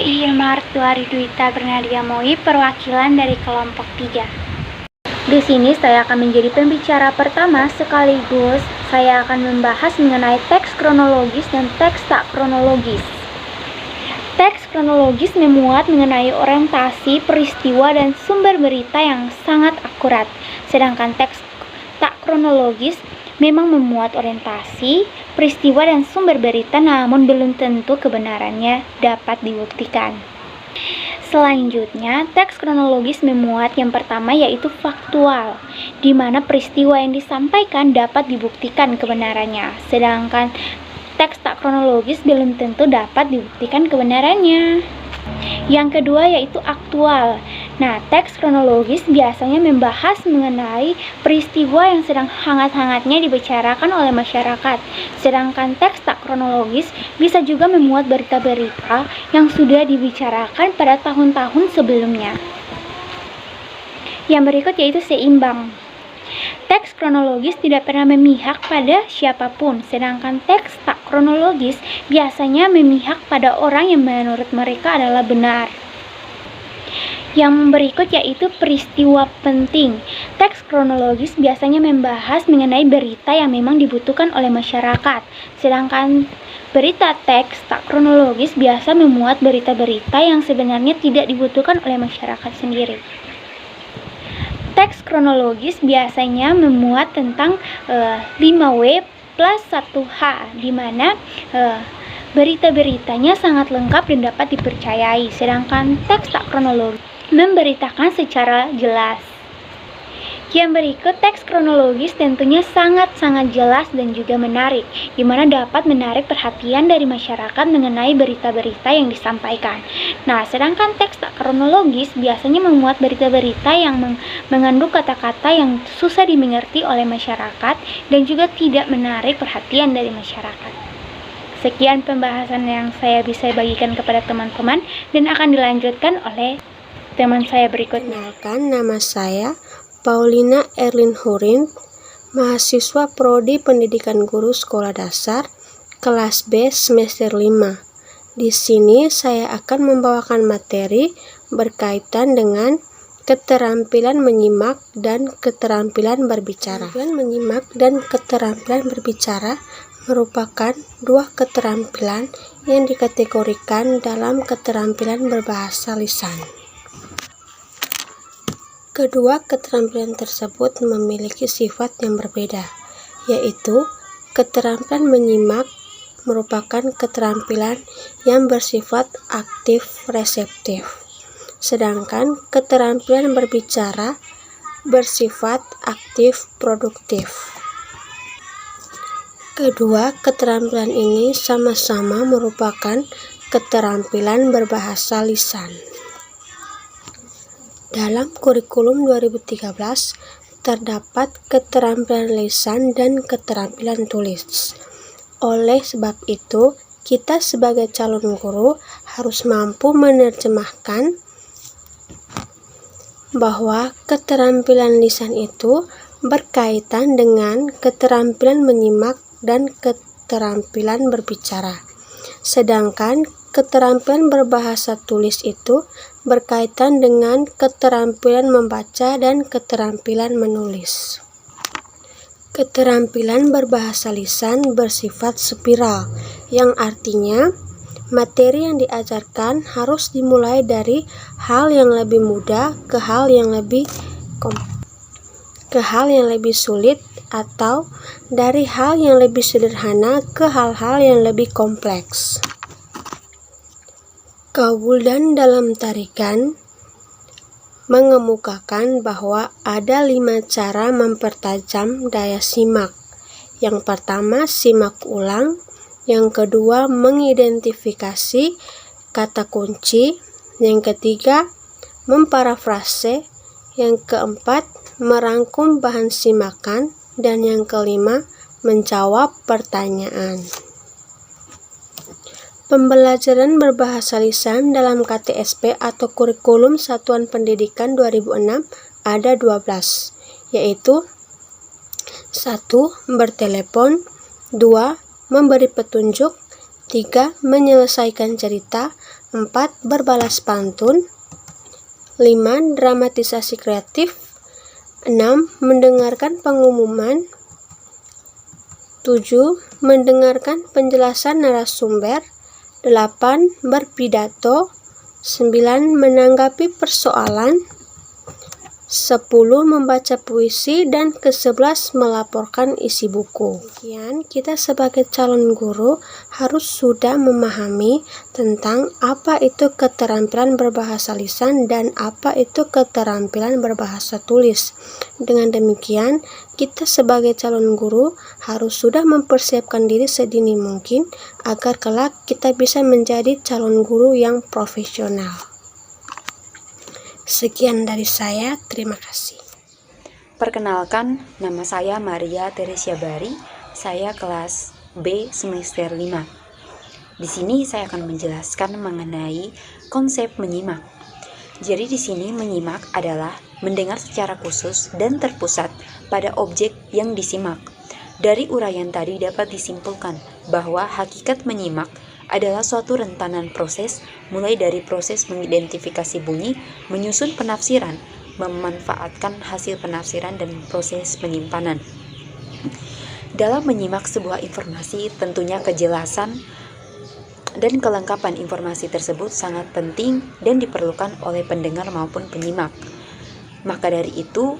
Ilmar Tuaridwita Bernadia Moi, perwakilan dari kelompok 3. Di sini saya akan menjadi pembicara pertama, sekaligus saya akan membahas mengenai teks kronologis dan teks tak kronologis. Teks kronologis memuat mengenai orientasi, peristiwa, dan sumber berita yang sangat akurat. Sedangkan teks tak kronologis memang memuat orientasi, peristiwa, dan sumber berita, namun belum tentu kebenarannya dapat dibuktikan. Selanjutnya, teks kronologis memuat yang pertama yaitu faktual, di mana peristiwa yang disampaikan dapat dibuktikan kebenarannya. Sedangkan teks tak kronologis belum tentu dapat dibuktikan kebenarannya. Yang kedua yaitu aktual. Nah, teks kronologis biasanya membahas mengenai peristiwa yang sedang hangat-hangatnya dibicarakan oleh masyarakat. Sedangkan teks tak kronologis bisa juga memuat berita-berita yang sudah dibicarakan pada tahun-tahun sebelumnya. Yang berikut yaitu seimbang. Teks kronologis tidak pernah memihak pada siapapun, sedangkan teks tak kronologis biasanya memihak pada orang yang menurut mereka adalah benar. Yang berikut yaitu peristiwa penting. Teks kronologis biasanya membahas mengenai berita yang memang dibutuhkan oleh masyarakat, sedangkan berita teks tak kronologis biasa memuat berita-berita yang sebenarnya tidak dibutuhkan oleh masyarakat sendiri. Teks kronologis biasanya memuat tentang 5W plus 1H, di mana berita-beritanya sangat lengkap dan dapat dipercayai, sedangkan teks tak kronologis memberitakan secara jelas. Yang berikut teks kronologis tentunya sangat-sangat jelas dan juga menarik, di mana dapat menarik perhatian dari masyarakat mengenai berita-berita yang disampaikan. Nah, sedangkan teks tak kronologis biasanya memuat berita-berita yang mengandung kata-kata yang susah dimengerti oleh masyarakat dan juga tidak menarik perhatian dari masyarakat. Sekian pembahasan yang saya bisa bagikan kepada teman-teman dan akan dilanjutkan oleh teman saya berikutnya. Kenalkan, nama saya Paulina Erlin Hurin, mahasiswa Prodi Pendidikan Guru Sekolah Dasar, kelas B semester 5. Di sini saya akan membawakan materi berkaitan dengan keterampilan menyimak dan keterampilan berbicara. Menyimak dan keterampilan berbicara merupakan dua keterampilan yang dikategorikan dalam keterampilan berbahasa lisan. Kedua keterampilan tersebut memiliki sifat yang berbeda, yaitu keterampilan menyimak merupakan keterampilan yang bersifat aktif-reseptif, sedangkan keterampilan berbicara bersifat aktif-produktif. Kedua keterampilan ini sama-sama merupakan keterampilan berbahasa lisan. Dalam kurikulum 2013 terdapat keterampilan lisan dan keterampilan tulis. Oleh sebab itu, kita sebagai calon guru harus mampu menerjemahkan bahwa keterampilan lisan itu berkaitan dengan keterampilan menyimak dan keterampilan berbicara. Sedangkan keterampilan berbahasa tulis itu berkaitan dengan keterampilan membaca dan keterampilan menulis. Keterampilan berbahasa lisan bersifat spiral, yang artinya materi yang diajarkan harus dimulai dari hal yang lebih mudah ke hal yang lebih sulit, atau dari hal yang lebih sederhana ke hal-hal yang lebih kompleks. Kauldan dalam tarikan mengemukakan bahwa ada 5 cara mempertajam daya simak. Yang pertama, simak ulang. Yang kedua, mengidentifikasi kata kunci. Yang ketiga, memparafrase. Yang keempat, merangkum bahan simakan. Dan yang kelima, menjawab pertanyaan. Pembelajaran berbahasa lisan dalam KTSP atau Kurikulum Satuan Pendidikan 2006 ada 12, yaitu 1. Bertelepon, 2. Memberi petunjuk, 3. Menyelesaikan cerita, 4. Berbalas pantun. 5. Dramatisasi kreatif. 6. Mendengarkan pengumuman. 7. Mendengarkan penjelasan narasumber. 8. Berpidato. 9. Menanggapi persoalan. 10. Membaca puisi, dan ke-11 melaporkan isi buku. Kemudian kita sebagai calon guru harus sudah memahami tentang apa itu keterampilan berbahasa lisan dan apa itu keterampilan berbahasa tulis. Dengan demikian, kita sebagai calon guru harus sudah mempersiapkan diri sedini mungkin agar kelak kita bisa menjadi calon guru yang profesional. Sekian dari saya, terima kasih. Perkenalkan, nama saya Maria Teresia Bari, saya kelas B semester 5. Di sini saya akan menjelaskan mengenai konsep menyimak. Jadi di sini menyimak adalah mendengar secara khusus dan terpusat pada objek yang disimak. Dari uraian tadi dapat disimpulkan bahwa hakikat menyimak adalah suatu rentanan proses, mulai dari proses mengidentifikasi bunyi, menyusun penafsiran, memanfaatkan hasil penafsiran, dan proses penyimpanan. Dalam menyimak sebuah informasi, tentunya kejelasan dan kelengkapan informasi tersebut sangat penting dan diperlukan oleh pendengar maupun penyimak. Maka dari itu,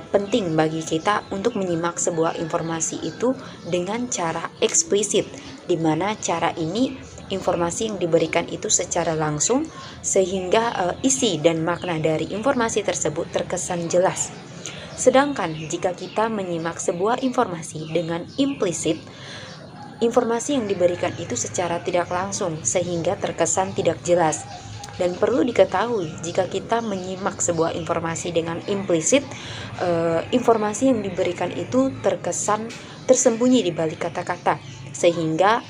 penting bagi kita untuk menyimak sebuah informasi itu dengan cara eksplisit, di mana cara ini informasi yang diberikan itu secara langsung sehingga isi dan makna dari informasi tersebut terkesan jelas. Sedangkan jika kita menyimak sebuah informasi dengan implisit, informasi yang diberikan itu secara tidak langsung sehingga terkesan tidak jelas. Dan perlu diketahui, jika kita menyimak sebuah informasi dengan implisit, informasi yang diberikan itu terkesan tersembunyi di balik kata-kata, sehingga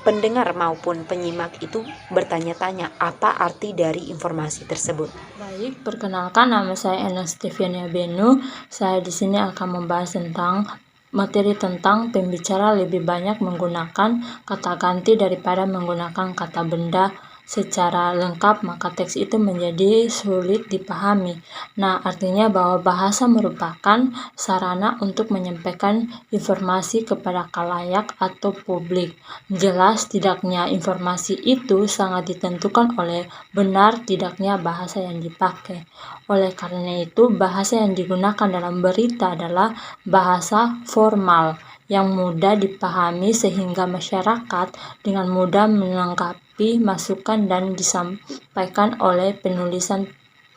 pendengar maupun penyimak itu bertanya-tanya apa arti dari informasi tersebut. Baik, perkenalkan, nama saya Anastasia Benu. Saya di sini akan membahas tentang materi tentang pembicara lebih banyak menggunakan kata ganti daripada menggunakan kata benda secara lengkap, maka teks itu menjadi sulit dipahami. Nah, artinya bahwa bahasa merupakan sarana untuk menyampaikan informasi kepada khalayak atau publik. Jelas tidaknya informasi itu sangat ditentukan oleh benar tidaknya bahasa yang dipakai. Oleh karena itu, bahasa yang digunakan dalam berita adalah bahasa formal yang mudah dipahami sehingga masyarakat dengan mudah menanggapi masukan dan disampaikan oleh penulisan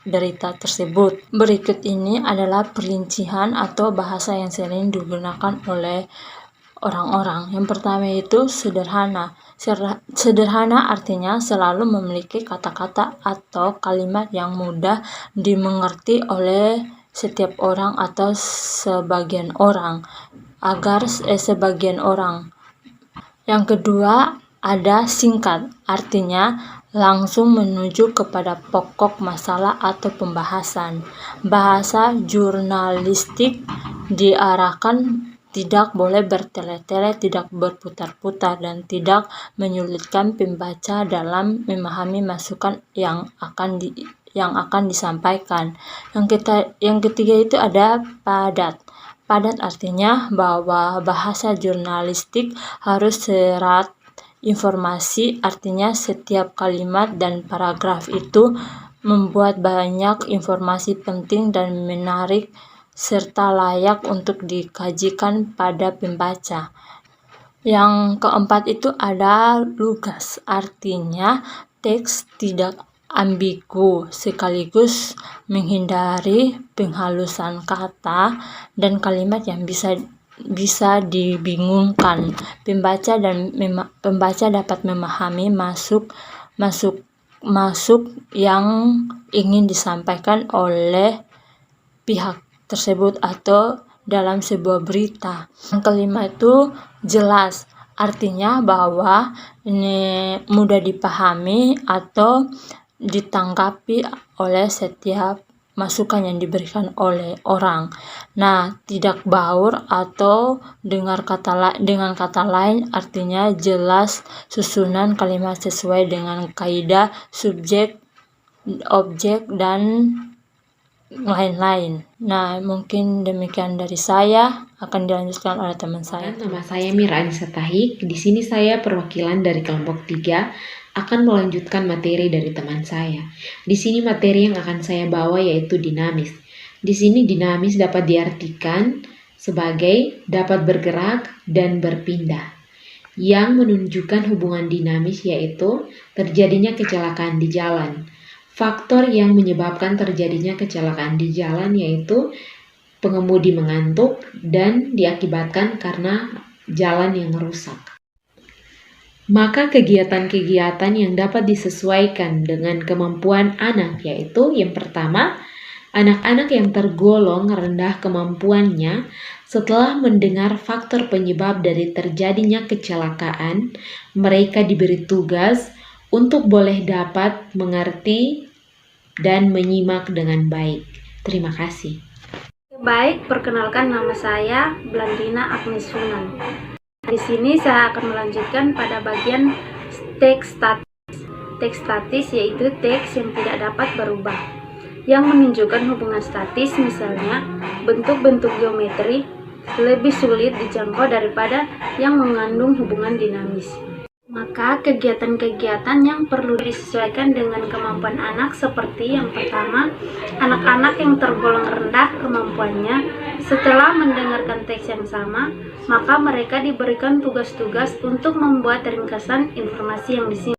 berita tersebut. Berikut ini adalah perincian atau bahasa yang sering digunakan oleh orang-orang. Yang pertama itu sederhana. Sederhana artinya selalu memiliki kata-kata atau kalimat yang mudah dimengerti oleh setiap orang atau sebagian orang. Sebagian orang. Yang kedua ada singkat, artinya langsung menuju kepada pokok masalah atau pembahasan. Bahasa jurnalistik diarahkan tidak boleh bertele-tele, tidak berputar-putar, dan tidak menyulitkan pembaca dalam memahami masukan yang akan disampaikan. Yang ketiga itu ada padat. Padat artinya bahwa bahasa jurnalistik harus serat informasi, artinya setiap kalimat dan paragraf itu membuat banyak informasi penting dan menarik serta layak untuk dikajikan pada pembaca. Yang keempat itu ada lugas, artinya teks tidak ambigu sekaligus menghindari penghalusan kata dan kalimat yang bisa dibingungkan pembaca, dan pembaca dapat memahami masuk yang ingin disampaikan oleh pihak tersebut atau dalam sebuah berita. Yang kelima itu jelas, artinya bahwa ini mudah dipahami atau ditanggapi oleh setiap masukan yang diberikan oleh orang. Nah, tidak baur atau dengan kata lain artinya jelas susunan kalimat sesuai dengan kaidah subjek, objek, dan lain-lain. Nah, mungkin demikian dari saya, akan dilanjutkan oleh teman saya. Nama saya Mira Anissa Tahik. Di sini saya perwakilan dari kelompok 3 akan melanjutkan materi dari teman saya. Di sini materi yang akan saya bawa yaitu dinamis. Di sini dinamis dapat diartikan sebagai dapat bergerak dan berpindah. Yang menunjukkan hubungan dinamis yaitu terjadinya kecelakaan di jalan. Faktor yang menyebabkan terjadinya kecelakaan di jalan yaitu pengemudi mengantuk dan diakibatkan karena jalan yang rusak. Maka kegiatan-kegiatan yang dapat disesuaikan dengan kemampuan anak yaitu yang pertama, anak-anak yang tergolong rendah kemampuannya setelah mendengar faktor penyebab dari terjadinya kecelakaan, mereka diberi tugas untuk boleh dapat mengerti dan menyimak dengan baik. Terima kasih. Baik, perkenalkan nama saya Blandina Agnes Sunan. Di sini saya akan melanjutkan pada bagian teks statis. Teks statis yaitu teks yang tidak dapat berubah, yang menunjukkan hubungan statis, misalnya bentuk-bentuk geometri lebih sulit dijangkau daripada yang mengandung hubungan dinamis. Maka kegiatan-kegiatan yang perlu disesuaikan dengan kemampuan anak seperti yang pertama, anak-anak yang tergolong rendah kemampuannya setelah mendengarkan teks yang sama, maka mereka diberikan tugas-tugas untuk membuat ringkasan informasi yang disimak.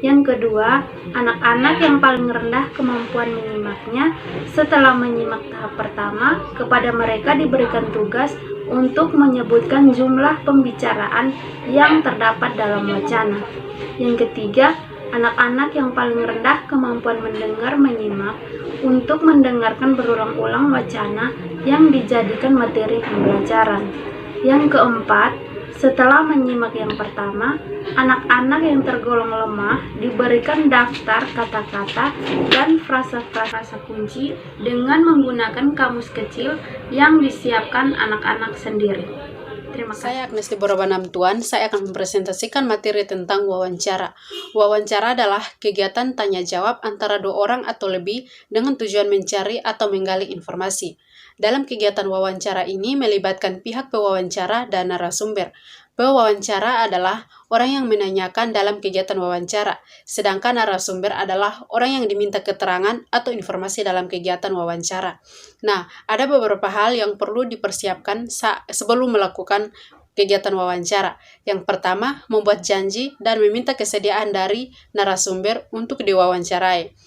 Yang kedua, anak-anak yang paling rendah kemampuan menyimaknya setelah menyimak tahap pertama, kepada mereka diberikan tugas untuk menyebutkan jumlah pembicaraan yang terdapat dalam wacana. Yang ketiga, anak-anak yang paling rendah kemampuan mendengar menyimak untuk mendengarkan berulang-ulang wacana yang dijadikan materi pembelajaran. Yang keempat, setelah menyimak yang pertama, anak-anak yang tergolong lemah diberikan daftar kata-kata dan frasa-frasa kunci dengan menggunakan kamus kecil yang disiapkan anak-anak sendiri. Terima kasih. Saya Agnes Deborah Banamtuan, saya akan mempresentasikan materi tentang wawancara. Wawancara adalah kegiatan tanya jawab antara dua orang atau lebih dengan tujuan mencari atau menggali informasi. Dalam kegiatan wawancara ini melibatkan pihak pewawancara dan narasumber. Pewawancara adalah orang yang menanyakan dalam kegiatan wawancara, sedangkan narasumber adalah orang yang diminta keterangan atau informasi dalam kegiatan wawancara. Nah, ada beberapa hal yang perlu dipersiapkan sebelum melakukan kegiatan wawancara. Yang pertama, membuat janji dan meminta kesediaan dari narasumber untuk diwawancarai.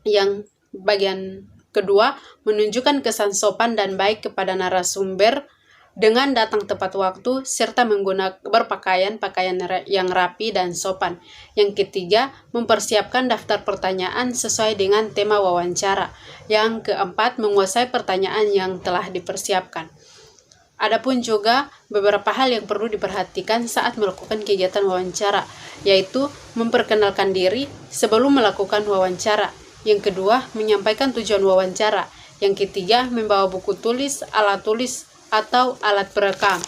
Yang bagian kedua, menunjukkan kesan sopan dan baik kepada narasumber dengan datang tepat waktu serta berpakaian yang rapi dan sopan. Yang ketiga, mempersiapkan daftar pertanyaan sesuai dengan tema wawancara. Yang keempat, menguasai pertanyaan yang telah dipersiapkan. Adapun juga beberapa hal yang perlu diperhatikan saat melakukan kegiatan wawancara, yaitu memperkenalkan diri sebelum melakukan wawancara. Yang kedua, menyampaikan tujuan wawancara. Yang ketiga, membawa buku tulis, alat tulis, atau alat perekam.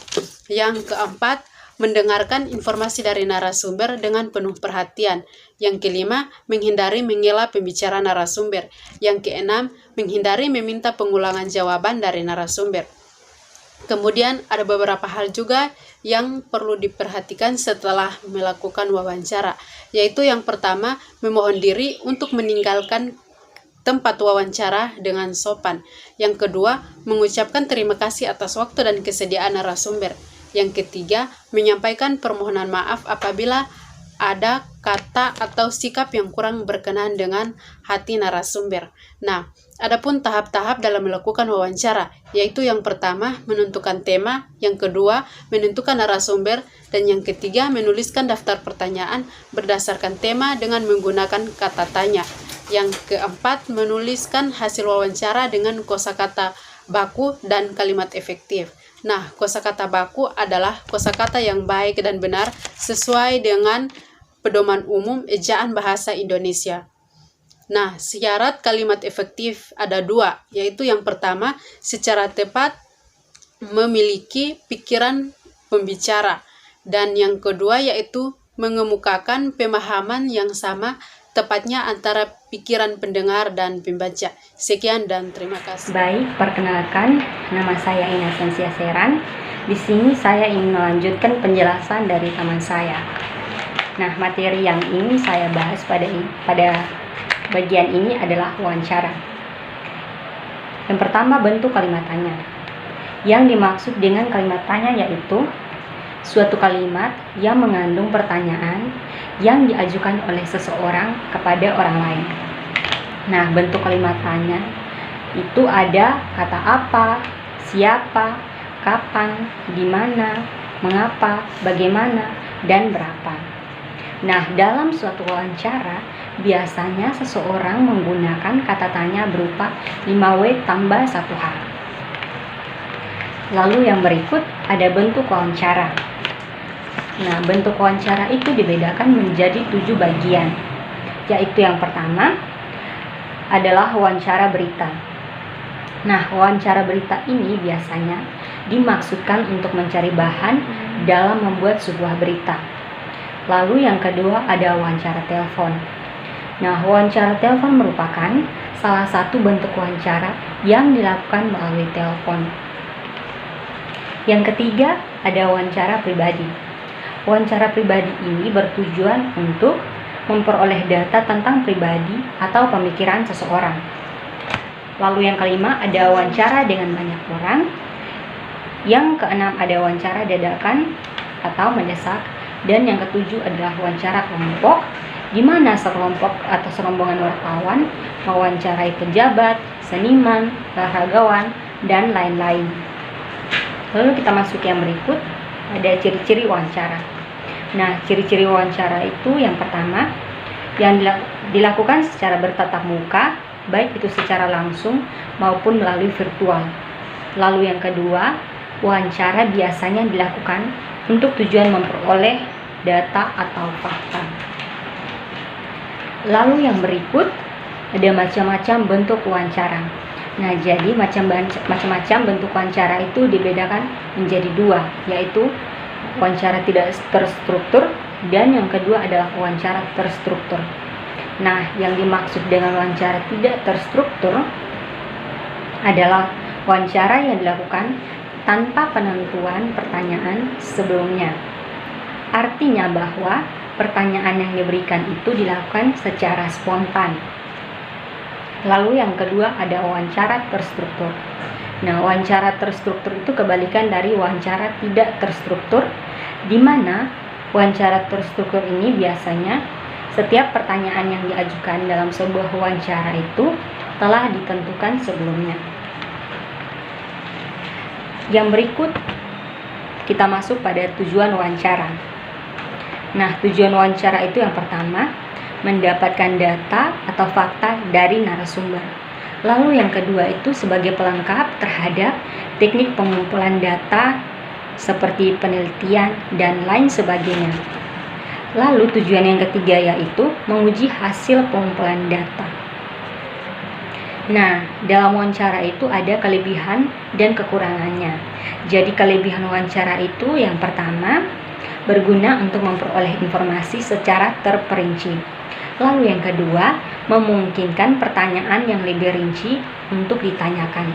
Yang keempat, mendengarkan informasi dari narasumber dengan penuh perhatian. Yang kelima, menghindari menghela pembicara narasumber. Yang keenam, menghindari meminta pengulangan jawaban dari narasumber. Kemudian ada beberapa hal juga yang perlu diperhatikan setelah melakukan wawancara, yaitu yang pertama, memohon diri untuk meninggalkan tempat wawancara dengan sopan. Yang kedua, mengucapkan terima kasih atas waktu dan kesediaan narasumber. Yang ketiga, menyampaikan permohonan maaf apabila ada kata atau sikap yang kurang berkenan dengan hati narasumber. Nah, adapun tahap-tahap dalam melakukan wawancara, yaitu yang pertama, menentukan tema, yang kedua, menentukan narasumber, dan yang ketiga, menuliskan daftar pertanyaan berdasarkan tema dengan menggunakan kata tanya. Yang keempat, menuliskan hasil wawancara dengan kosakata baku dan kalimat efektif. Nah, kosakata baku adalah kosakata yang baik dan benar sesuai dengan pedoman umum ejaan bahasa Indonesia. Nah, syarat kalimat efektif ada 2, yaitu yang pertama, secara tepat memiliki pikiran pembicara, dan yang kedua yaitu mengemukakan pemahaman yang sama tepatnya antara pikiran pendengar dan pembaca. Sekian dan terima kasih. Baik, perkenalkan, nama saya Inasensia Seran. Di sini saya ingin melanjutkan penjelasan dari teman saya. Nah, materi yang ingin saya bahas pada bagian ini adalah wawancara. Yang pertama, bentuk kalimat tanya. Yang dimaksud dengan kalimat tanya yaitu suatu kalimat yang mengandung pertanyaan yang diajukan oleh seseorang kepada orang lain. Nah, bentuk kalimat tanya itu ada kata apa, siapa, kapan, di mana, mengapa, bagaimana, dan berapa. Nah, dalam suatu wawancara, biasanya seseorang menggunakan kata tanya berupa 5W tambah 1H. Lalu yang berikut ada bentuk wawancara. Nah, bentuk wawancara itu dibedakan menjadi 7 bagian, yaitu yang pertama adalah wawancara berita. Nah, wawancara berita ini biasanya dimaksudkan untuk mencari bahan dalam membuat sebuah berita. Lalu yang kedua ada wawancara telepon. Nah, wawancara telepon merupakan salah satu bentuk wawancara yang dilakukan melalui telepon. Yang ketiga ada wawancara pribadi. Wawancara pribadi ini bertujuan untuk memperoleh data tentang pribadi atau pemikiran seseorang. Lalu yang kelima ada wawancara dengan banyak orang. Yang keenam ada wawancara dadakan atau mendesak. Dan yang ketujuh adalah wawancara kelompok, di mana sekelompok atau serombongan wartawan mewawancarai pejabat, seniman, olahragawan, dan lain-lain. Lalu kita masuk yang berikut, ada ciri-ciri wawancara. Nah, ciri-ciri wawancara itu yang pertama, yang dilakukan secara bertatap muka, baik itu secara langsung maupun melalui virtual. Lalu yang kedua, wawancara biasanya dilakukan untuk tujuan memperoleh data atau fakta. Lalu yang berikut, ada macam-macam bentuk wawancara. Nah, jadi macam-macam bentuk wawancara itu dibedakan menjadi 2, yaitu wawancara tidak terstruktur dan yang kedua adalah wawancara terstruktur. Nah, yang dimaksud dengan wawancara tidak terstruktur adalah wawancara yang dilakukan tanpa penentuan pertanyaan sebelumnya. Artinya bahwa pertanyaan yang diberikan itu dilakukan secara spontan. Lalu yang kedua ada wawancara terstruktur. Nah, wawancara terstruktur itu kebalikan dari wawancara tidak terstruktur, di mana wawancara terstruktur ini biasanya setiap pertanyaan yang diajukan dalam sebuah wawancara itu telah ditentukan sebelumnya. Yang berikut kita masuk pada tujuan wawancara. Nah, tujuan wawancara itu yang pertama, mendapatkan data atau fakta dari narasumber. Lalu yang kedua itu sebagai pelengkap terhadap teknik pengumpulan data seperti penelitian dan lain sebagainya. Lalu tujuan yang ketiga yaitu menguji hasil pengumpulan data. Nah, dalam wawancara itu ada kelebihan dan kekurangannya. Jadi kelebihan wawancara itu yang pertama, berguna untuk memperoleh informasi secara terperinci. Lalu yang kedua, memungkinkan pertanyaan yang lebih rinci untuk ditanyakan.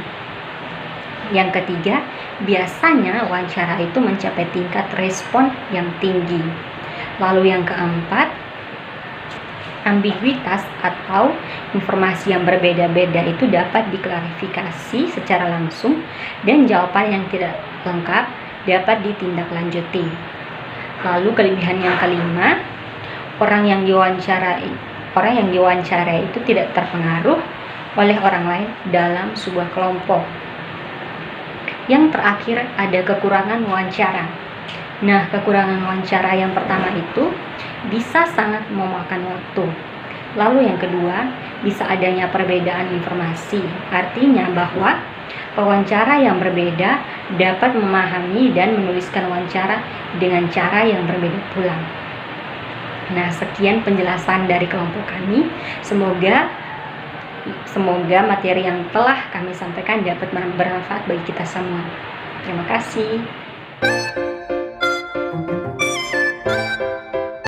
Yang ketiga, biasanya wawancara itu mencapai tingkat respon yang tinggi. Lalu yang keempat, ambiguitas atau informasi yang berbeda-beda itu dapat diklarifikasi secara langsung dan jawaban yang tidak lengkap dapat ditindaklanjuti. Lalu kelebihan yang kelima, orang yang diwawancarai itu tidak terpengaruh oleh orang lain dalam sebuah kelompok. Yang terakhir ada kekurangan wawancara. Nah, kekurangan wawancara yang pertama itu bisa sangat memakan waktu. Lalu yang kedua, bisa adanya perbedaan informasi. Artinya bahwa pewawancara yang berbeda dapat memahami dan menuliskan wawancara dengan cara yang berbeda pula. Nah, sekian penjelasan dari kelompok kami. Semoga Semoga materi yang telah kami sampaikan dapat bermanfaat bagi kita semua. Terima kasih.